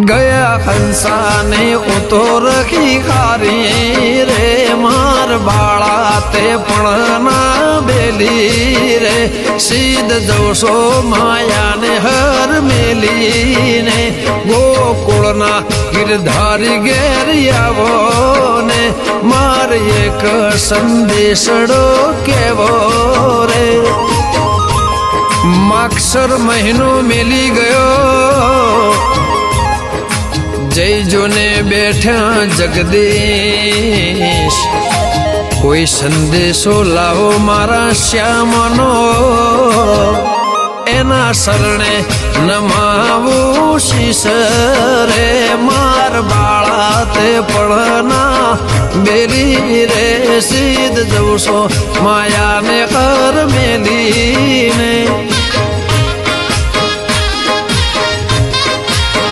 गया हंसा ने उतो रखी खारी रे मार बाळा ते पणना बेली रे सीध जोशो माया ने हर मेली ने गोकुळना गिरधारी घेर आवो ने मार एक संदेशड़ो केवो रे माक्षर महीनो मिली गयो जय जो ने बैठा जगदीश कोई संदेशो लाओ मारा श्यामनो एना शरणे नमावो शीश रे मार बाळा ते पड़ना बेली रे सीध जोशो माया ने कर मेली ने